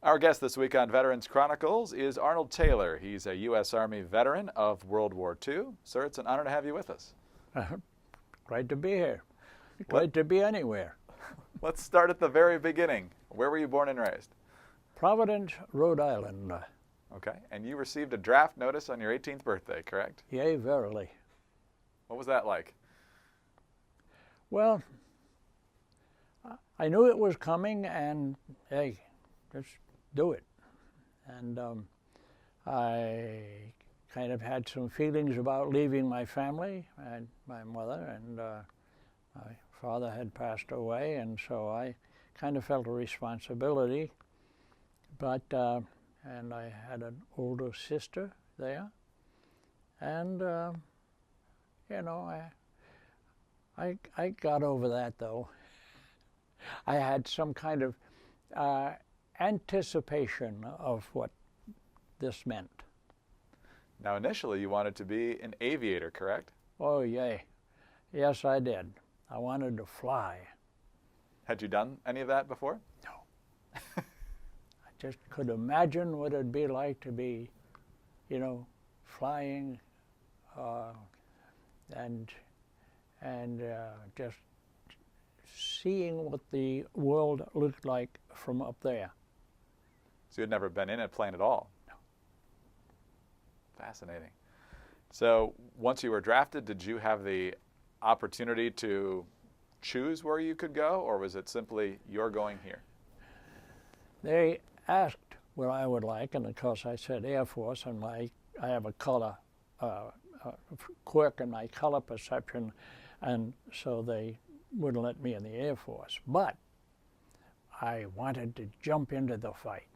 Our guest this week on Veterans Chronicles is Arnold Taylor. He's a U.S. Army veteran of World War II. Sir, it's an honor to have you with us. Great to be here. Great to be anywhere. Let's start at the very beginning. Where were you born and raised? Providence, Rhode Island. Okay, and you received a draft notice on your 18th birthday, correct? Yea, verily. What was that like? Well, I knew it was coming, and hey, just do it. And I kind of had some feelings about leaving my family and my mother, and my father had passed away, and so I kind of felt a responsibility. But and I had an older sister there, and you know, I got over that though. I had some kind of anticipation of what this meant. Now, initially, you wanted to be an aviator, correct? Oh, yay. Yes, I did. I wanted to fly. Had you done any of that before? No. I just could imagine what it'd be like to be, you know, flying and just seeing what the world looked like from up there. So you had never been in a plane at all? No. Fascinating. So once you were drafted, did you have the opportunity to choose where you could go, or was it simply you're going here? They asked what I would like, and of course I said Air Force, and I have a color quirk in my color perception, and so they wouldn't let me in the Air Force. But I wanted to jump into the fight,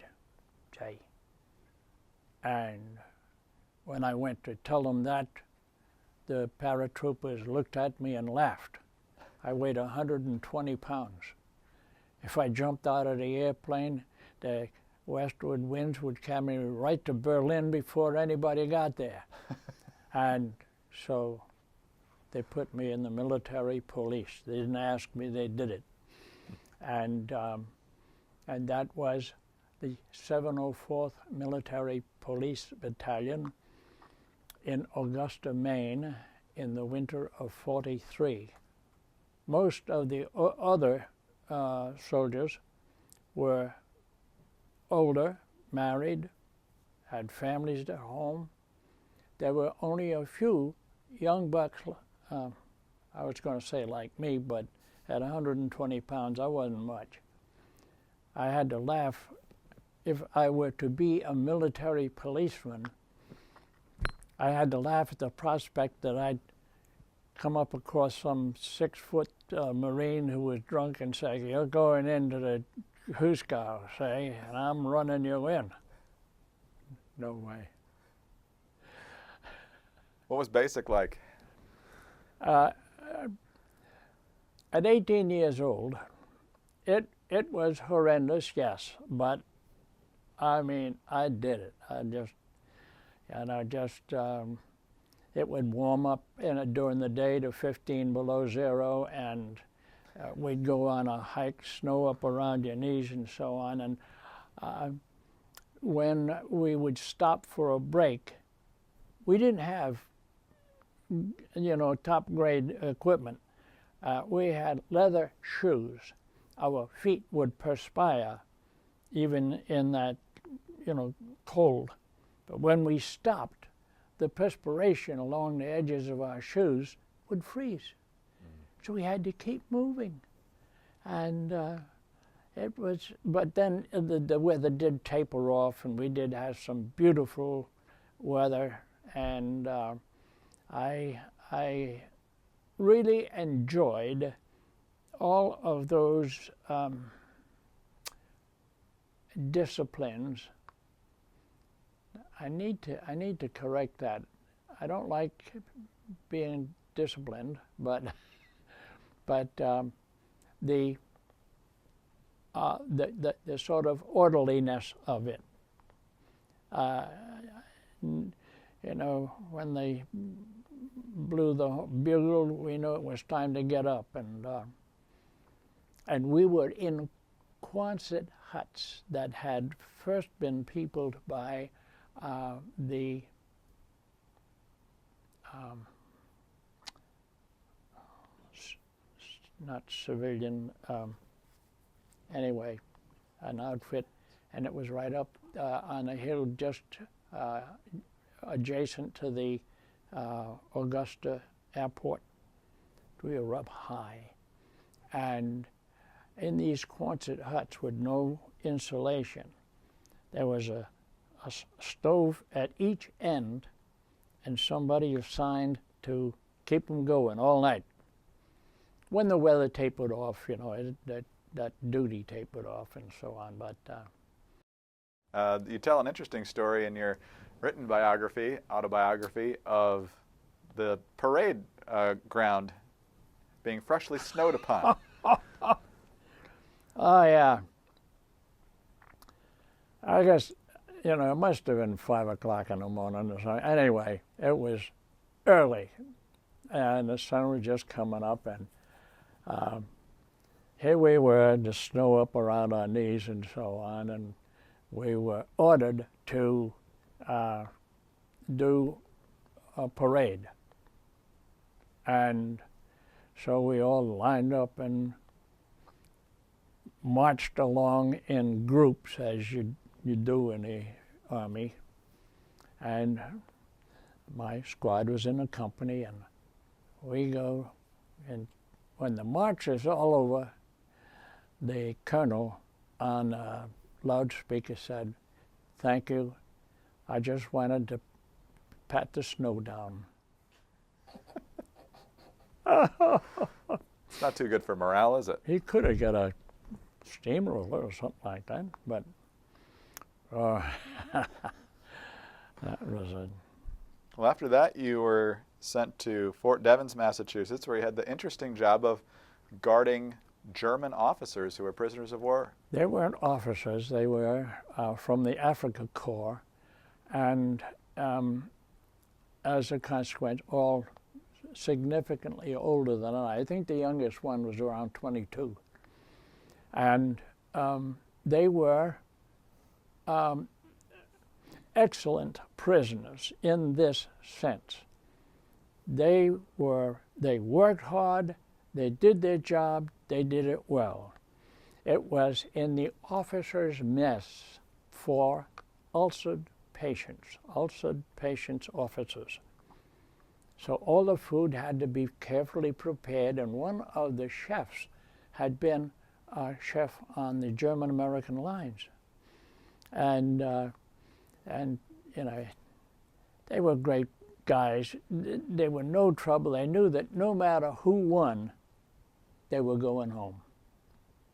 Jay. And when I went to tell them that, the paratroopers looked at me and laughed. I weighed 120 pounds. If I jumped out of the airplane, the westward winds would carry me right to Berlin before anybody got there. And so they put me in the military police. They didn't ask me, they did it. And that was the 704th Military Police Battalion in Augusta, Maine, in the winter of '43. Most of the other soldiers were older, married, had families at home. There were only a few young bucks, I was going to say like me, but at 120 pounds, I wasn't much. I had to laugh. If I were to be a military policeman, I had to laugh at the prospect that I'd come up across some 6-foot Marine who was drunk and say, "You're going into the Huskow, say, and I'm running you in." No way. What was basic like? At 18 years old, it was horrendous, yes, but I mean, I did it. It would warm up during the day to 15 below zero, and we'd go on a hike, snow up around your knees and so on. And when we would stop for a break, we didn't have, you know, top grade equipment. We had leather shoes. Our feet would perspire even in that, you know, cold. But when we stopped, the perspiration along the edges of our shoes would freeze. So we had to keep moving. And it was, but then the weather did taper off, and we did have some beautiful weather, and I really enjoyed all of those disciplines. I need to correct that. I don't like being disciplined, but the sort of orderliness of it. You know, when they blew the bugle, we knew it was time to get up, and we were in Quonset huts that had first been peopled by the not civilian, anyway, an outfit, and it was right up on a hill just adjacent to the Augusta airport. We were up high, and in these Quonset huts with no insulation, there was a stove at each end, and somebody assigned to keep them going all night. When the weather tapered off, you know, that duty tapered off and so on. But you tell an interesting story in your written biography, autobiography, of the parade ground being freshly snowed upon. Oh, yeah. I guess, you know, it must have been 5 o'clock in the morning or something. Anyway, it was early, and the sun was just coming up, and here we were, the snow up around our knees and so on, and we were ordered to do a parade. And so we all lined up and marched along in groups, as you do in the Army. And my squad was in a company, and we go, and when the march is all over, the colonel on a loudspeaker said, "Thank you, I just wanted to pat the snow down." It's not too good for morale, is it? He could have got a steamroller or something like that, but that was a... Well, after that, you were sent to Fort Devens, Massachusetts, where you had the interesting job of guarding German officers who were prisoners of war. They weren't officers. They were from the Africa Corps, and as a consequence, all significantly older than I. I think the youngest one was around 22. And they were excellent prisoners in this sense. They worked hard, they did their job, they did it well. It was in the officers' mess for ulcered patients officers. So all the food had to be carefully prepared, and one of the chefs had been a chef on the German-American lines. And you know, they were great guys. They were no trouble. They knew that no matter who won, they were going home.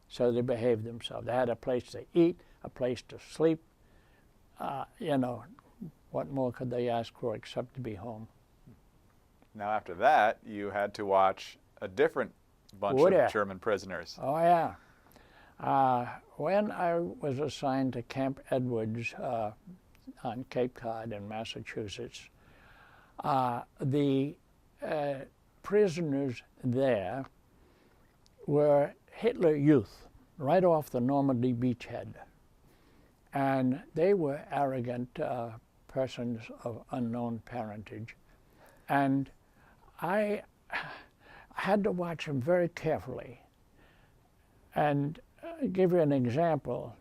So they behaved themselves. They had a place to eat, a place to sleep. You know, what more could they ask for except to be home? Now, after that, you had to watch a different bunch of German prisoners. Oh, yeah. When I was assigned to Camp Edwards on Cape Cod in Massachusetts, the prisoners there were Hitler Youth, right off the Normandy beachhead. And they were arrogant persons of unknown parentage. And I had to watch them very carefully. And give you an example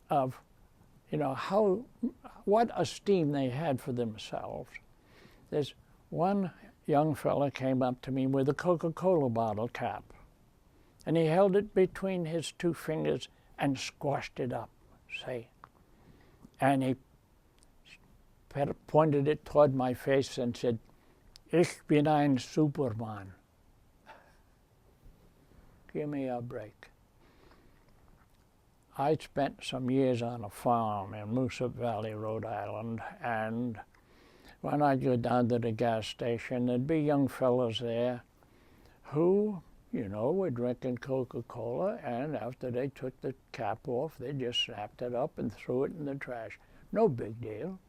of, you know, what esteem they had for themselves. There's one young fella came up to me with a Coca-Cola bottle cap, and he held it between his two fingers and squashed it up, say. And he pointed it toward my face and said, "Ich bin ein Superman." Give me a break. I spent some years on a farm in Moosup Valley, Rhode Island, and when I'd go down to the gas station, there'd be young fellows there who, you know, were drinking Coca-Cola, and after they took the cap off, they just snapped it up and threw it in the trash. No big deal.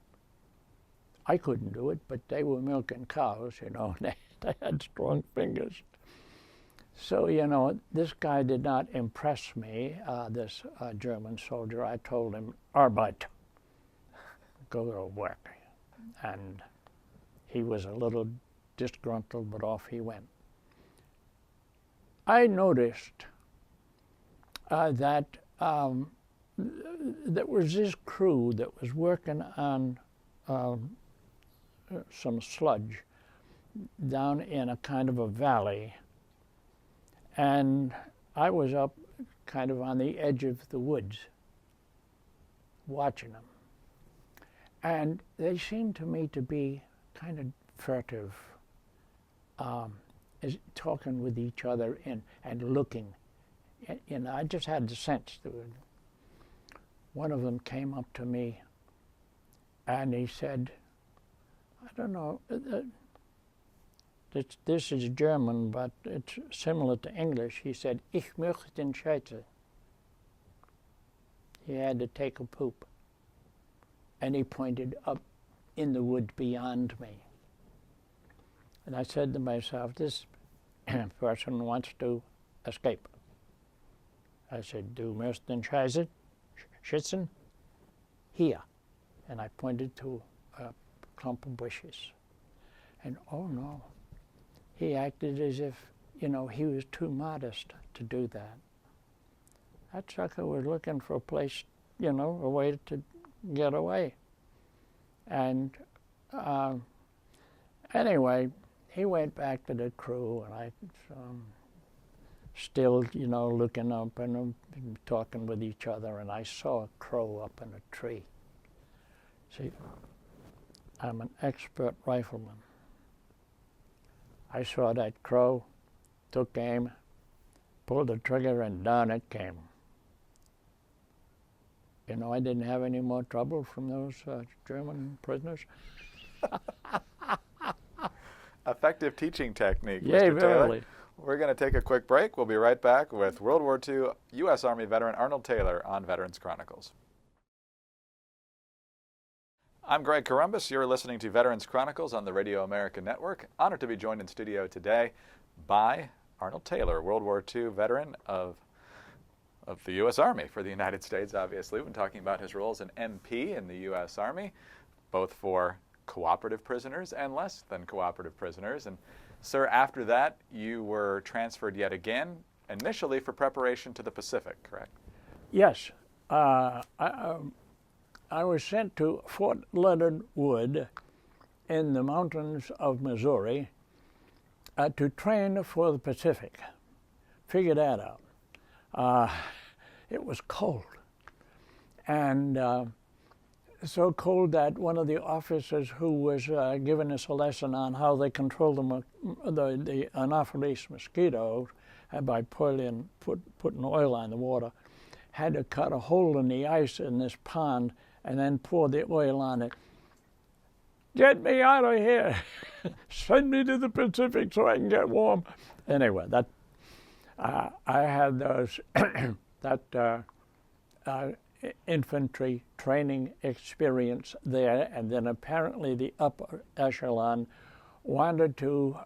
I couldn't do it, but they were milking cows, you know, they had strong fingers. So, you know, this guy did not impress me, this German soldier. I told him, Arbeit, go to work. And he was a little disgruntled, but off he went. I noticed that there was this crew that was working on some sludge down in a kind of a valley, and I was up kind of on the edge of the woods watching them. And they seemed to me to be kind of furtive, talking with each other and looking. You know, I just had the sense that one of them came up to me and he said, I don't know, this is German, but it's similar to English. He said, Ich möchte den Scheiße. He had to take a poop. And he pointed up in the wood beyond me. And I said to myself, this person wants to escape. I said, Du möchtest den Scheiße schützen? Here. And I pointed to a clump of bushes. And oh no, he acted as if, you know, he was too modest to do that. That sucker was looking for a place, you know, a way to get away. And anyway, he went back to the crew, and I still, you know, looking up and talking with each other, and I saw a crow up in a tree. See, I'm an expert rifleman. I saw that crow, took aim, pulled the trigger, and down it came. You know, I didn't have any more trouble from those German prisoners. Effective teaching technique, Yeah, Mr. Taylor. really. We're going to take a quick break. We'll be right back with World War II U.S. Army veteran Arnold Taylor on Veterans Chronicles. I'm Greg Columbus. You're listening to Veterans Chronicles on the Radio America Network. Honored to be joined in studio today by Arnold Taylor, World War II veteran of the U.S. Army for the United States, obviously. We've been talking about his roles in MP in the U.S. Army, both for cooperative prisoners and less than cooperative prisoners. And, sir, after that, you were transferred yet again, initially for preparation to the Pacific, correct? Yes. I was sent to Fort Leonard Wood in the mountains of Missouri to train for the Pacific. Figure that out. It was cold, and so cold that one of the officers who was giving us a lesson on how they control the Anopheles mosquitoes by putting oil on the water, had to cut a hole in the ice in this pond and then pour the oil on it. Get me out of here! Send me to the Pacific so I can get warm. Anyway, that I had those that infantry training experience there, and then apparently the upper echelon wanted to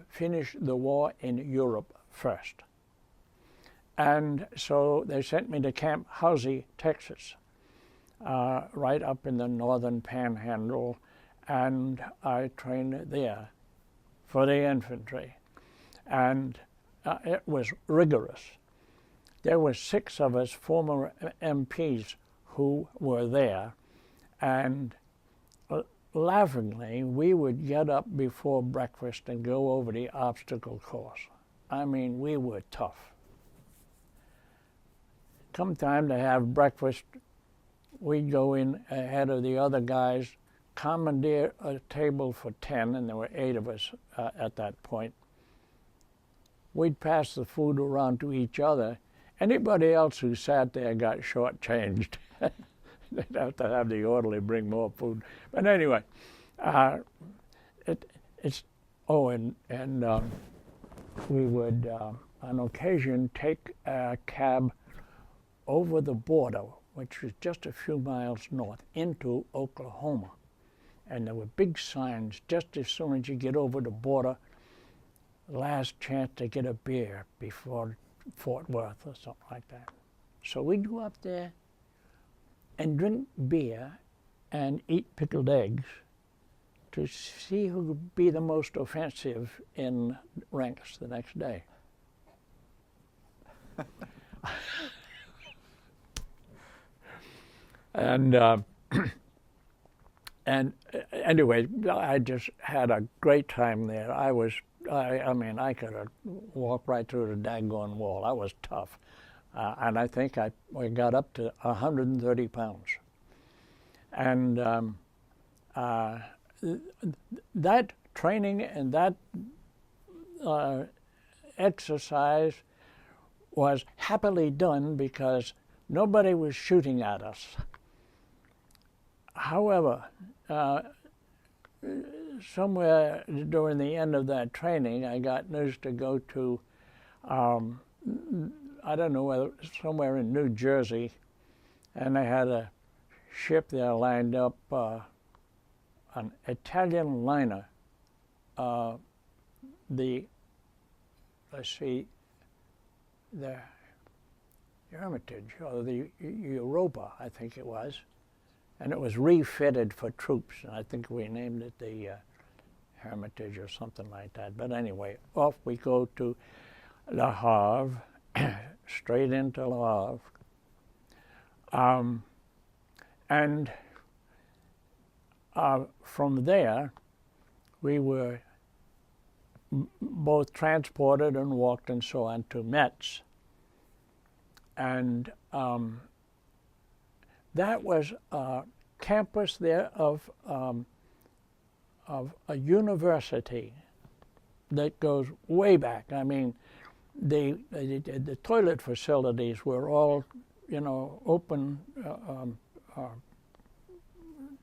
finish the war in Europe first. And so they sent me to Camp Housey, Texas, right up in the northern panhandle, and I trained there for the infantry. And it was rigorous. There were 6 of us former MPs who were there, and laughingly, we would get up before breakfast and go over the obstacle course. I mean, we were tough. Come time to have breakfast, we'd go in ahead of the other guys, commandeer a table for 10, and there were 8 of us at that point. We'd pass the food around to each other. Anybody else who sat there got shortchanged. They'd have to have the orderly bring more food. But anyway, we would on occasion take a cab over the border, which was just a few miles north, into Oklahoma. And there were big signs just as soon as you get over the border, last chance to get a beer before Fort Worth or something like that. So we'd go up there and drink beer and eat pickled eggs to see who would be the most offensive in ranks the next day. And and anyway, I just had a great time there. I mean, I could have walked right through the daggone wall. I was tough. And I think we got up to 130 pounds. And that training and that exercise was happily done because nobody was shooting at us. However, somewhere during the end of that training, I got news to go to, I don't know whether somewhere in New Jersey, and they had a ship there lined up, an Italian liner. The Hermitage, or the Europa, I think it was. And it was refitted for troops, and I think we named it the Hermitage or something like that. But anyway, off we go to Le Havre, straight into Le Havre. And from there, we were both transported and walked and so on to Metz. And that was a campus there of a university that goes way back. I mean, the toilet facilities were all, you know, open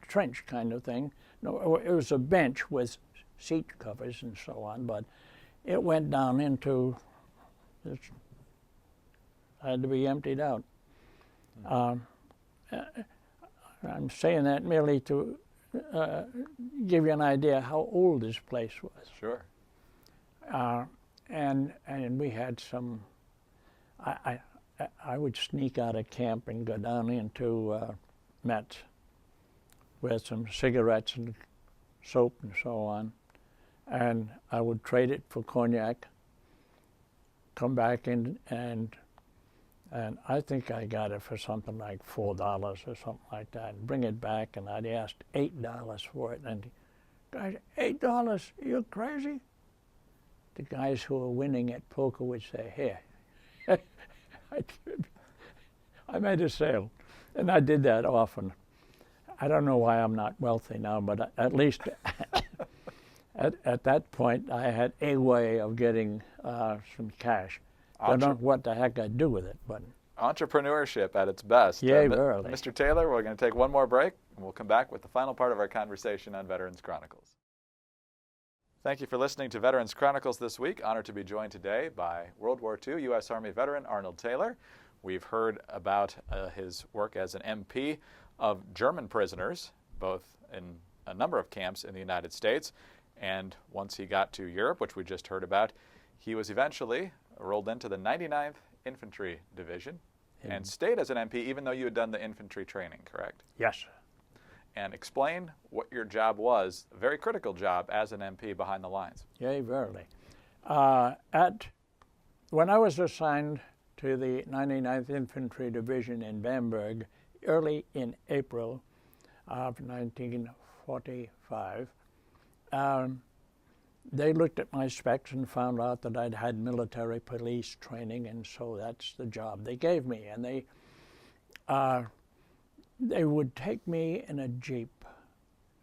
trench kind of thing. No, it was a bench with seat covers and so on, but it went down into, it had to be emptied out. I'm saying that merely to give you an idea how old this place was. Sure. And we had some. I would sneak out of camp and go down into Metz with some cigarettes and soap and so on, and I would trade it for cognac. Come back in and I think I got it for something like $4 or something like that, and bring it back, and I'd asked $8 for it, and guys, $8? You're crazy? The guys who were winning at poker would say, here. I made a sale, and I did that often. I don't know why I'm not wealthy now, but at least at that point, I had a way of getting some cash. I don't know what the heck I'd do with it, but... Entrepreneurship at its best. Yeah, verily. Mr. Taylor, we're going to take one more break, and we'll come back with the final part of our conversation on Veterans Chronicles. Thank you for listening to Veterans Chronicles this week. Honored to be joined today by World War II U.S. Army veteran Arnold Taylor. We've heard about his work as an MP of German prisoners, both in a number of camps in the United States, and once he got to Europe, which we just heard about, he was eventually rolled into the 99th Infantry Division and stayed as an MP even though you had done the infantry training, correct? Yes. And explain what your job was, a very critical job as an MP behind the lines. Yea, verily. When I was assigned to the 99th Infantry Division in Bamberg early in April of 1945, they looked at my specs and found out that I'd had military police training, and so that's the job they gave me. And they would take me in a Jeep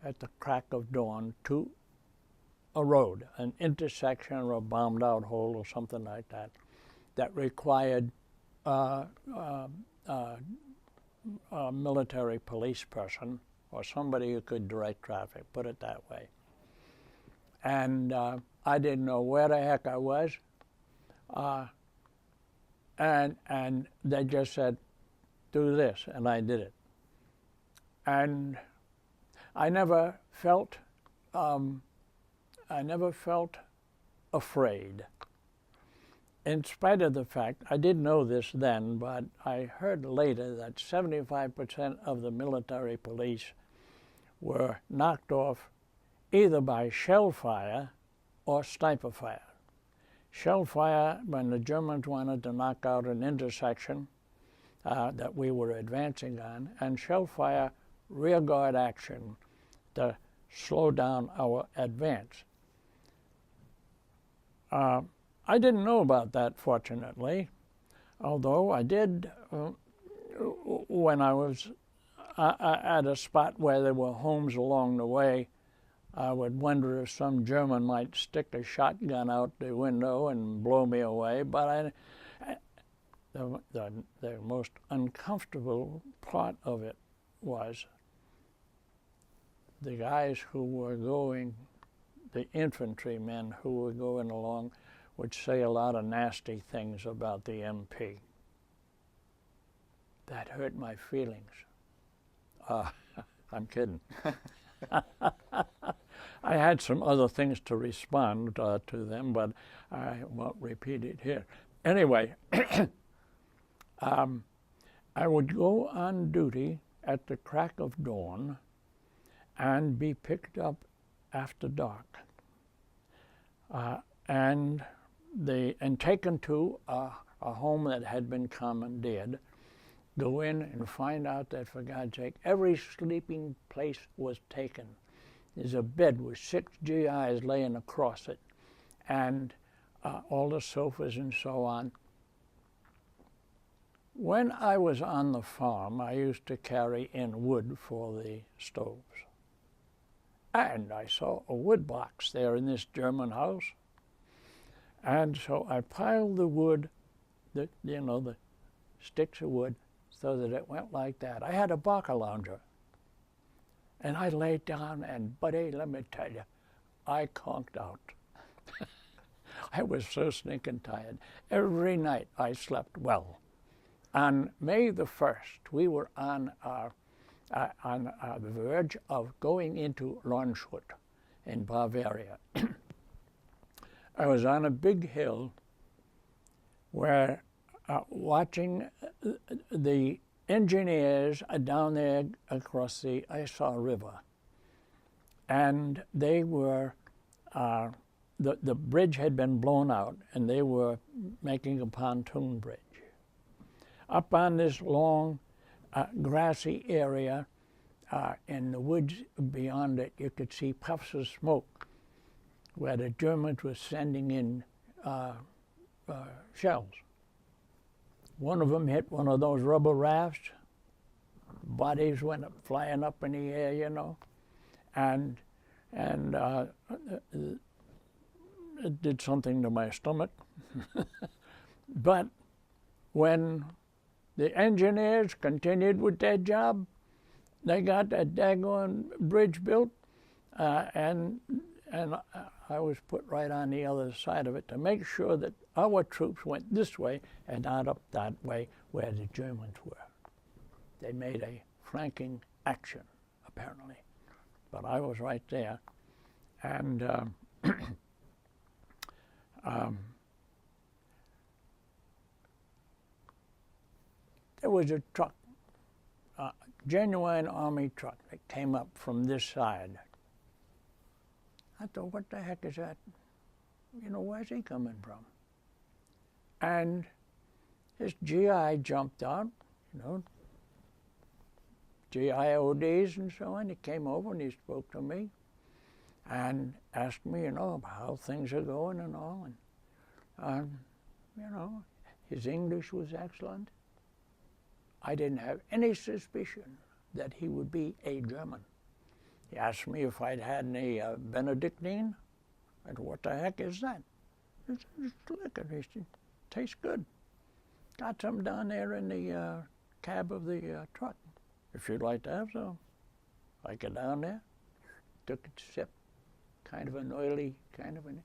at the crack of dawn to a road, an intersection or a bombed out hole or something like that, that required a military police person or somebody who could direct traffic, put it that way. And I didn't know where the heck I was. And they just said, do this, and I did it. And I never felt afraid. In spite of the fact, I didn't know this then, but I heard later that 75% of the military police were knocked off either by shell fire or sniper fire. Shell fire, when the Germans wanted to knock out an intersection that we were advancing on, and shell fire rearguard action to slow down our advance. I didn't know about that, fortunately, although I did, when I was at a spot where there were homes along the way, I would wonder if some German might stick a shotgun out the window and blow me away, but the most uncomfortable part of it was the guys who were going, the infantrymen who were going along, would say a lot of nasty things about the MP. That hurt my feelings. I'm kidding. I had some other things to respond to them, but I won't repeat it here. Anyway, I would go on duty at the crack of dawn and be picked up after dark, and taken to a home that had been commandeered, go in and find out that, for God's sake, every sleeping place was taken. There's a bed with 6 GIs laying across it, and all the sofas and so on. When I was on the farm, I used to carry in wood for the stoves. And I saw a wood box there in this German house. And so I piled the wood, the sticks of wood, so that it went like that. I had a Barker lounger. And I laid down, and buddy, let me tell you, I conked out. I was so stinking tired. Every night I slept well. On May the 1st, we were on the verge of going into Landshut in Bavaria. I was on a big hill where watching the engineers down there across the Isar River, and they were, the bridge had been blown out, and they were making a pontoon bridge. Up on this long grassy area in the woods beyond it, you could see puffs of smoke where the Germans were sending in shells. One of them hit one of those rubber rafts. Bodies went up, flying up in the air, you know, and it did something to my stomach. But when the engineers continued with their job, they got that daggone bridge built, and I was put right on the other side of it to make sure that our troops went this way and not up that way where the Germans were. They made a flanking action, apparently, but I was right there. And there was a truck, a genuine Army truck that came up from this side. I thought, what the heck is that? You know, where's he coming from? And this GI jumped out, you know, GIODs and so on. He came over and he spoke to me and asked me, you know, about how things are going and all. And, you know, his English was excellent. I didn't have any suspicion that he would be a German. He asked me if I'd had any Benedictine. I said, what the heck is that? It's liquor. He said, tastes good. Got some down there in the cab of the truck. If you'd like to have some. I got down there, took a sip, kind of an oily, kind of an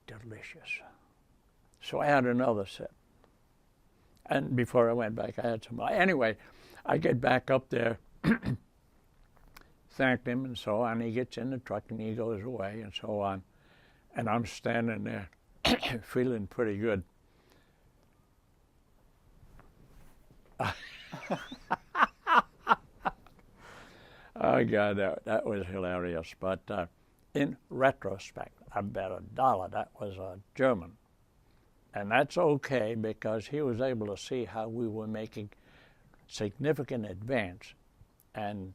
delicious. So I had another sip. And before I went back, I had some. Anyway, I get back up there, thanked him and so on. He gets in the truck and he goes away and so on. And I'm standing there feeling pretty good. Oh God, that was hilarious. But in retrospect, I bet $1 that was a German. And that's okay because he was able to see how we were making significant advance. And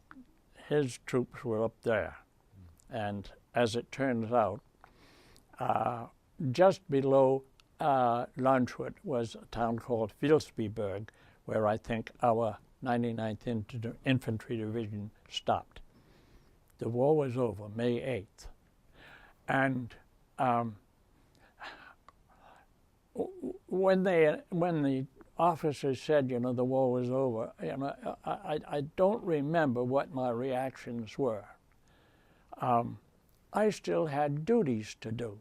his troops were up there. And as it turns out, just below Landshut was a town called Vilsbiburg, where I think our 99th Infantry Division stopped. The war was over May 8th. And when the officers said, you know, the war was over, you know, I don't remember what my reactions were. I still had duties to do,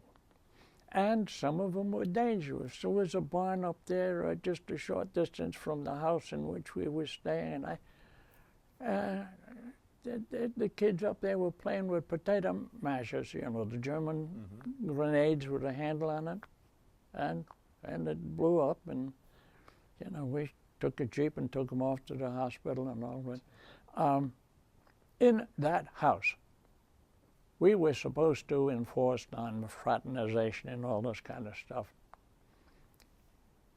and some of them were dangerous. There was a barn up there just a short distance from the house in which we were staying. The kids up there were playing with potato mashers, you know, the German grenades with a handle on it, and it blew up, and you know, we took a jeep and took them off to the hospital and all that. In that house, we were supposed to enforce non-fraternization and all this kind of stuff.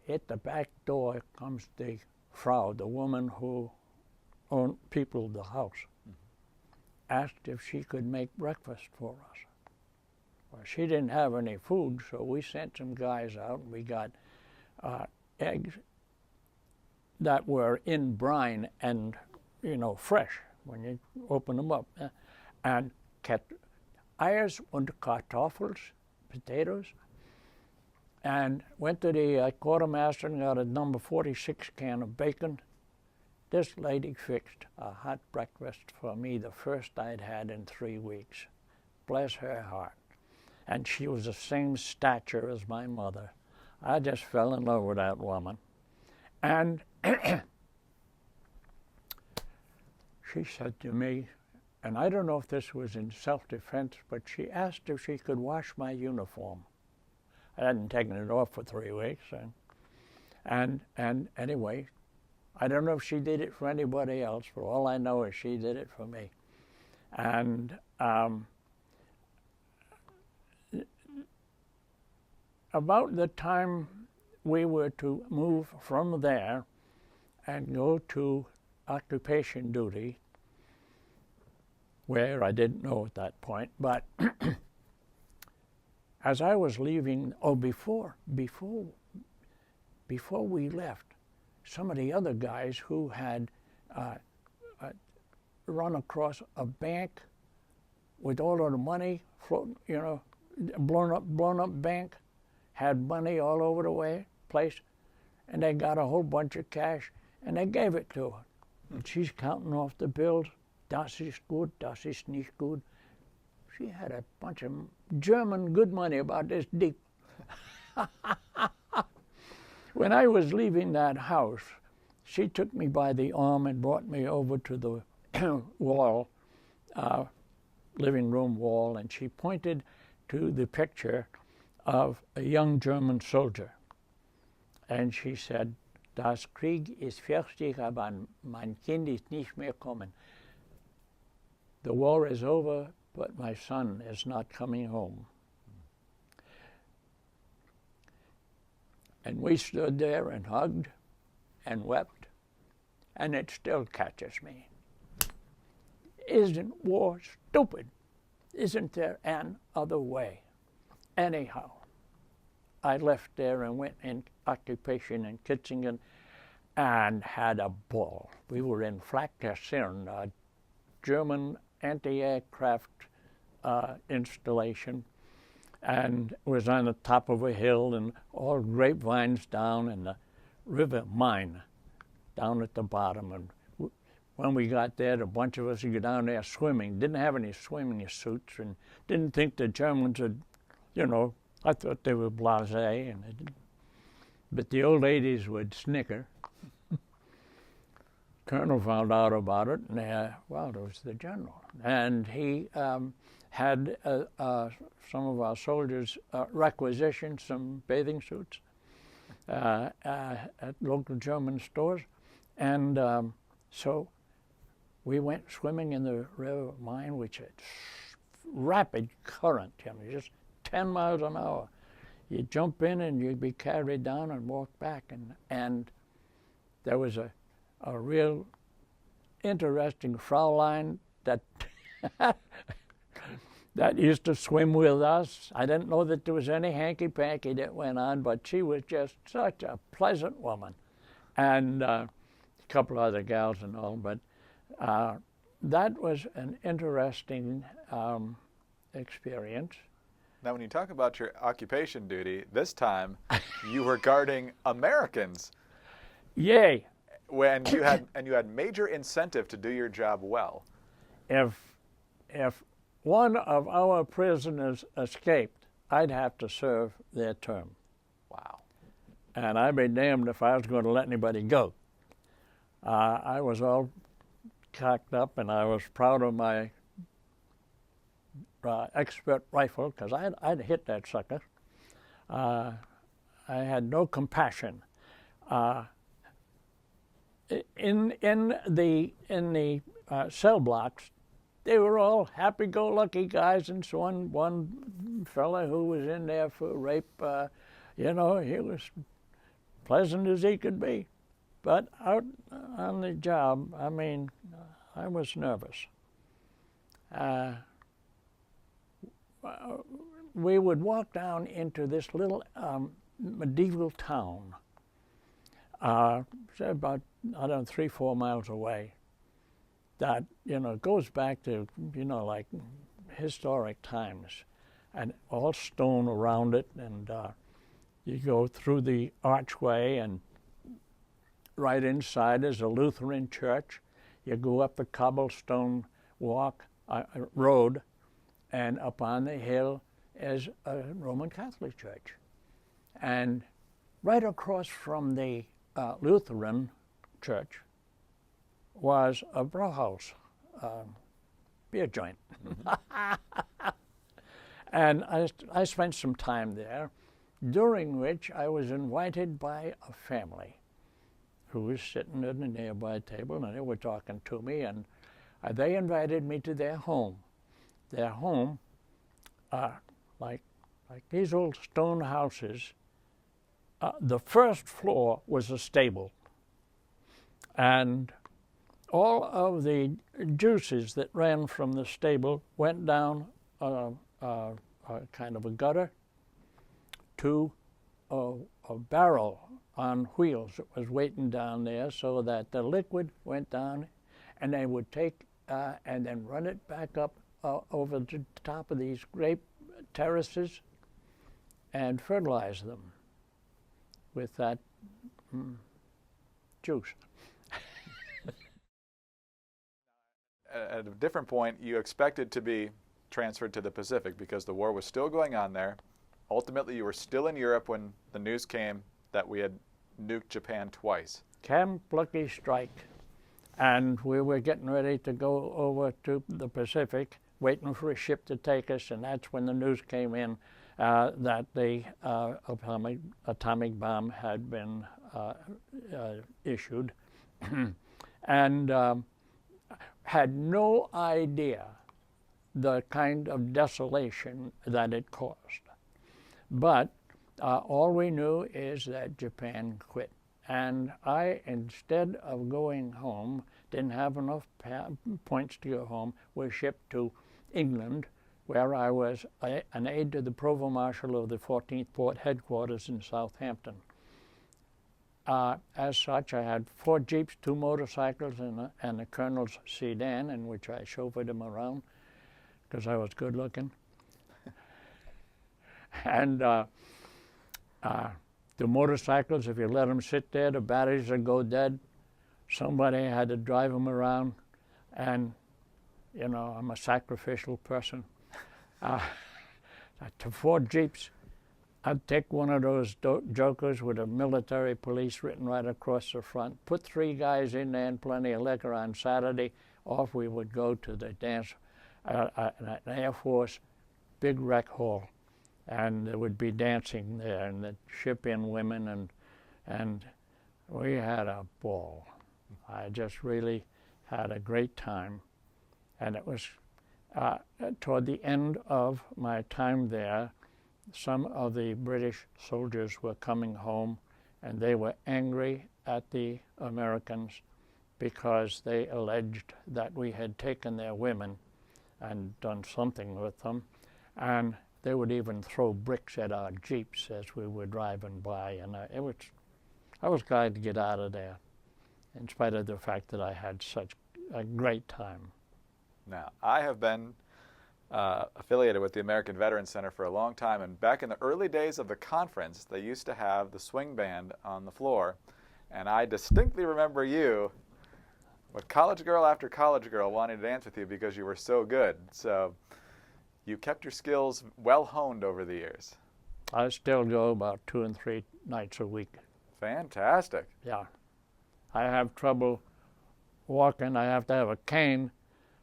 At the back door comes the Frau, the woman who peopled the house, asked if she could make breakfast for us. Well, she didn't have any food, so we sent some guys out, and we got eggs that were in brine and, you know, fresh when you open them up, and Eiers und Kartoffels, potatoes, and went to the quartermaster and got a number 46 can of bacon. This lady fixed a hot breakfast for me, the first I'd had in 3 weeks. Bless her heart. And she was the same stature as my mother. I just fell in love with that woman. And she said to me, and I don't know if this was in self-defense, but she asked if she could wash my uniform. I hadn't taken it off for 3 weeks. And anyway, I don't know if she did it for anybody else, but all I know is she did it for me. And about the time we were to move from there and go to occupation duty, where I didn't know at that point, but as I was leaving, before we left, some of the other guys who had run across a bank with all of the money, you know, blown up bank, had money all over the place, and they got a whole bunch of cash, and they gave it to her. And she's counting off the bills. Das ist gut, das ist nicht gut. She had a bunch of German good money about this deep. When I was leaving that house, she took me by the arm and brought me over to the wall, living room wall, and she pointed to the picture of a young German soldier. And she said, Das Krieg ist fertig, aber mein Kind ist nicht mehr kommen. The war is over, but my son is not coming home. And we stood there and hugged and wept, and it still catches me. Isn't war stupid? Isn't there an other way? Anyhow, I left there and went in occupation in Kitzingen and had a ball. We were in Flak Kaserne, a German anti-aircraft installation, and it was on the top of a hill and all grapevines down and the river Main down at the bottom. And when we got there, a bunch of us would go down there swimming. Didn't have any swimming suits and didn't think the Germans would, you know, I thought they were blasé, but the old ladies would snicker. Colonel found out about it, and well, it was the general. And he had some of our soldiers requisition some bathing suits at local German stores. And so we went swimming in the river Main, which had rapid current, just 10 miles an hour. You jump in and you'd be carried down and walk back. And there was a real interesting Fraulein that that used to swim with us. I didn't know that there was any hanky-panky that went on, but she was just such a pleasant woman. And a couple other gals and all, but that was an interesting experience. Now, when you talk about your occupation duty, this time you were guarding Americans. Yay! When you had major incentive to do your job well. If one of our prisoners escaped, I'd have to serve their term. Wow. And I'd be damned if I was going to let anybody go. I was all cocked up, and I was proud of my expert rifle, because I'd hit that sucker. I had no compassion. In the cell blocks, they were all happy-go-lucky guys, and so on. One fella who was in there for rape, he was pleasant as he could be. But out on the job, I mean, I was nervous. We would walk down into this little medieval town, about, 3-4 miles away, that, goes back to, like historic times, and all stone around it, and you go through the archway, and right inside is a Lutheran church. You go up the cobblestone road, and up on the hill is a Roman Catholic church. And right across from the Lutheran church was a brauhaus, beer joint. And I spent some time there, during which I was invited by a family who was sitting at a nearby table, and they were talking to me, and they invited me to their home. Their home, like these old stone houses, the first floor was a stable, and all of the juices that ran from the stable went down a kind of a gutter to a barrel on wheels that was waiting down there, so that the liquid went down, and they would take and then run it back up over the top of these grape terraces and fertilize them with that juice. At a different point, you expected to be transferred to the Pacific because the war was still going on there. Ultimately, you were still in Europe when the news came that we had nuked Japan twice. Camp Lucky Strike. And we were getting ready to go over to the Pacific, waiting for a ship to take us, and that's when the news came in that the atomic bomb had been issued, and had no idea the kind of desolation that it caused. But all we knew is that Japan quit. And I, instead of going home, didn't have enough points to go home, was shipped to England, where I was an aide to the Provost Marshal of the 14th Port Headquarters in Southampton. As such, I had 4 Jeeps, 2 motorcycles, and a Colonel's sedan, in which I chauffeured him around, because I was good looking. And the motorcycles, if you let them sit there, the batteries would go dead. Somebody had to drive them around, and I'm a sacrificial person. To 4 Jeeps, I'd take one of those jokers with a military police written right across the front, put 3 guys in there and plenty of liquor on Saturday. Off we would go to the dance an Air Force big rec hall, and there would be dancing there, and they'd ship in women, and we had a ball. I just really had a great time, and it was toward the end of my time there, some of the British soldiers were coming home, and they were angry at the Americans because they alleged that we had taken their women and done something with them, and they would even throw bricks at our jeeps as we were driving by, and I was glad to get out of there, in spite of the fact that I had such a great time. Now, I have been affiliated with the American Veterans Center for a long time, and back in the early days of the conference, they used to have the swing band on the floor, and I distinctly remember you, with college girl after college girl, wanting to dance with you because you were so good. So you kept your skills well honed over the years. I still go about 2 and 3 nights a week. Fantastic. Yeah. I have trouble walking. I have to have a cane,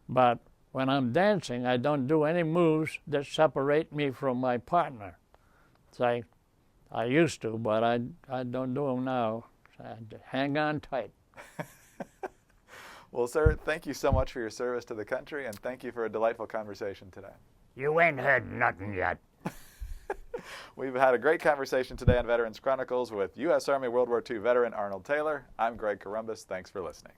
but when I'm dancing, I don't do any moves that separate me from my partner. So I used to, but I don't do them now. I hang on tight. Well, sir, thank you so much for your service to the country, and thank you for a delightful conversation today. You ain't heard nothing yet. We've had a great conversation today on Veterans Chronicles with U.S. Army World War II veteran Arnold Taylor. I'm Greg Columbus. Thanks for listening.